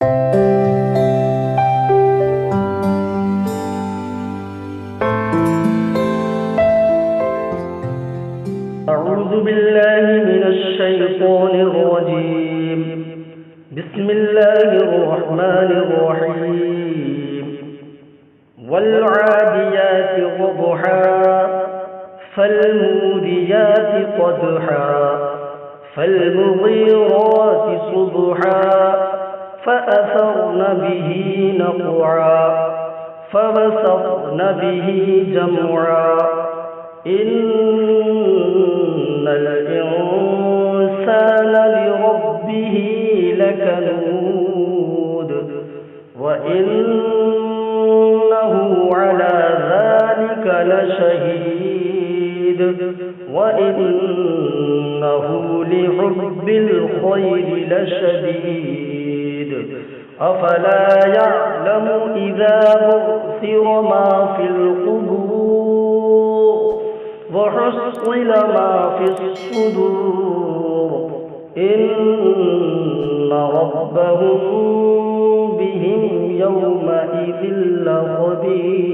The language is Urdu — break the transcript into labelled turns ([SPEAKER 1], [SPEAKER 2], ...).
[SPEAKER 1] أعوذ بالله من الشيطان الرجيم. بسم الله الرحمن الرحيم. والعاديات ضبحا فالموريات قدحا فالمغيرات صبحا فأثرن به نقعا فوسطن به جمعا إن الإنسان لربه لكنود وإنه على ذلك لشهيد وإنه لحب الخير لشديد أفلا يعلم إذا بعثر ما في القبور وحصل ما في الصدور إن ربهم بهم يومئذ لخبير.